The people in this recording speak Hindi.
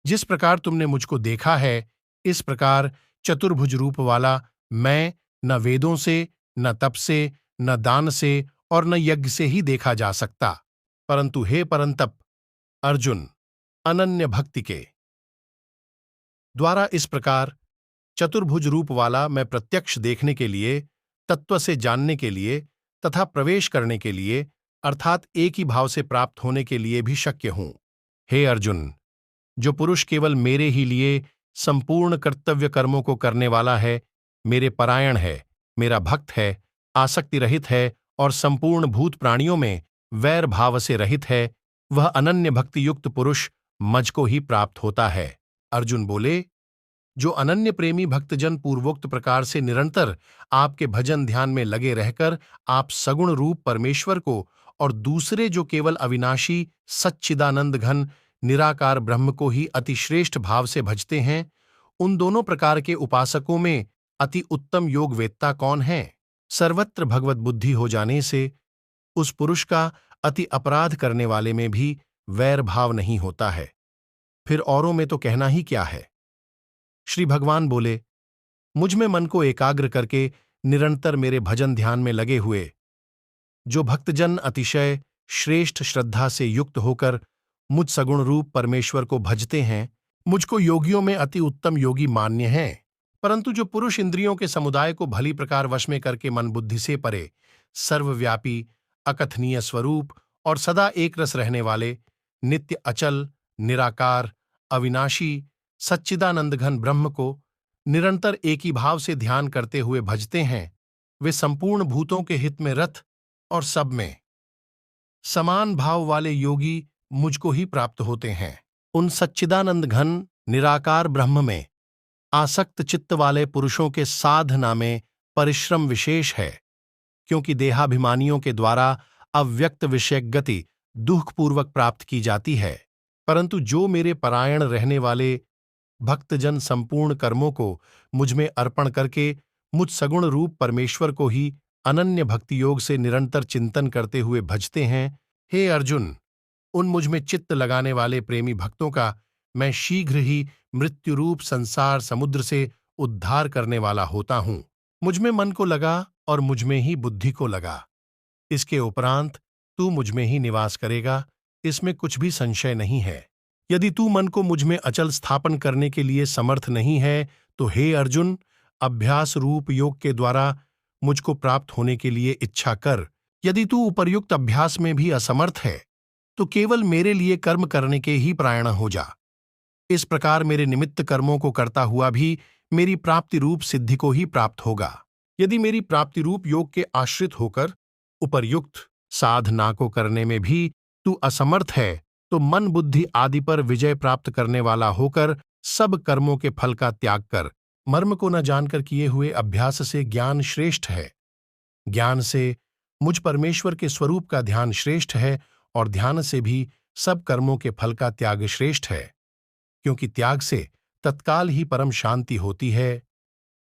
जिस प्रकार तुमने मुझको देखा है, इस प्रकार चतुर्भुज रूप वाला मैं न वेदों से, न तप से, न दान से और न यज्ञ से ही देखा जा सकता। परंतु हे परंतप अर्जुन, अनन्य भक्ति के द्वारा इस प्रकार चतुर्भुज रूप वाला मैं प्रत्यक्ष देखने के लिए, तत्व से जानने के लिए तथा प्रवेश करने के लिए अर्थात एक ही भाव से प्राप्त होने के लिए भी शक्य हूं। हे अर्जुन, जो पुरुष केवल मेरे ही लिए संपूर्ण कर्तव्य कर्मों को करने वाला है, मेरे परायण है, मेरा भक्त है, आसक्ति रहित है और संपूर्ण भूत प्राणियों में वैर भाव से रहित है, वह अनन्य भक्ति युक्त पुरुष मझ को ही प्राप्त होता है। अर्जुन बोले, जो अनन्य प्रेमी भक्तजन पूर्वोक्त प्रकार से निरंतर आपके भजन ध्यान में लगे रहकर आप सगुण रूप परमेश्वर को और दूसरे जो केवल अविनाशी सच्चिदानंद घन निराकार ब्रह्म को ही अति श्रेष्ठ भाव से भजते हैं, उन दोनों प्रकार के उपासकों में अति उत्तम योग वेत्ता कौन है? सर्वत्र भगवत बुद्धि हो जाने से उस पुरुष का अति अपराध करने वाले में भी वैर भाव नहीं होता है। फिर औरों में तो कहना ही क्या है। श्री भगवान बोले, मुझ में मन को एकाग्र करके निरंतर मेरे भजन ध्यान में लगे हुए जो भक्तजन अतिशय श्रेष्ठ श्रद्धा से युक्त होकर मुझ सगुण रूप परमेश्वर को भजते हैं, मुझको योगियों में अति उत्तम योगी मान्य हैं। परंतु जो पुरुष इंद्रियों के समुदाय को भली प्रकार वश में करके मन बुद्धि से परे सर्वव्यापी अकथनीय स्वरूप और सदा एक रस रहने वाले नित्य अचल निराकार अविनाशी सच्चिदानंद घन ब्रह्म को निरंतर एक ही भाव से ध्यान करते हुए भजते हैं, वे संपूर्ण भूतों के हित में रथ और सब में समान भाव वाले योगी मुझको ही प्राप्त होते हैं। उन सच्चिदानंद घन निराकार ब्रह्म में आसक्त चित्त वाले पुरुषों के साधना में परिश्रम विशेष है, क्योंकि देहाभिमानियों के द्वारा अव्यक्त विषय गति दुखपूर्वक प्राप्त की जाती है। परंतु जो मेरे परायण रहने वाले भक्तजन संपूर्ण कर्मों को मुझ में अर्पण करके मुझ सगुण रूप परमेश्वर को ही अनन्य भक्ति योग से निरंतर चिंतन करते हुए भजते हैं, हे अर्जुन, उन मुझ में चित्त लगाने वाले प्रेमी भक्तों का मैं शीघ्र ही मृत्यु रूप संसार समुद्र से उद्धार करने वाला होता हूं। मुझ में मन को लगा और मुझ में ही बुद्धि को लगा, इसके उपरांत तू मुझ में ही निवास करेगा, इसमें कुछ भी संशय नहीं है। यदि तू मन को मुझ में अचल स्थापन करने के लिए समर्थ नहीं है, तो हे अर्जुन, अभ्यास रूप योग के द्वारा मुझको प्राप्त होने के लिए इच्छा कर। यदि तू उपर्युक्त अभ्यास में भी असमर्थ है, तो केवल मेरे लिए कर्म करने के ही परायण हो जा। इस प्रकार मेरे निमित्त कर्मों को करता हुआ भी मेरी प्राप्ति रूप सिद्धि को ही प्राप्त होगा। यदि मेरी प्राप्ति रूप योग के आश्रित होकर उपर्युक्त साधना को करने में भी तू असमर्थ है, तो मन बुद्धि आदि पर विजय प्राप्त करने वाला होकर सब कर्मों के फल का त्याग कर। मर्म को न जानकर किए हुए अभ्यास से ज्ञान श्रेष्ठ है, ज्ञान से मुझ परमेश्वर के स्वरूप का ध्यान श्रेष्ठ है और ध्यान से भी सब कर्मों के फल का त्याग श्रेष्ठ है, क्योंकि त्याग से तत्काल ही परम शांति होती है।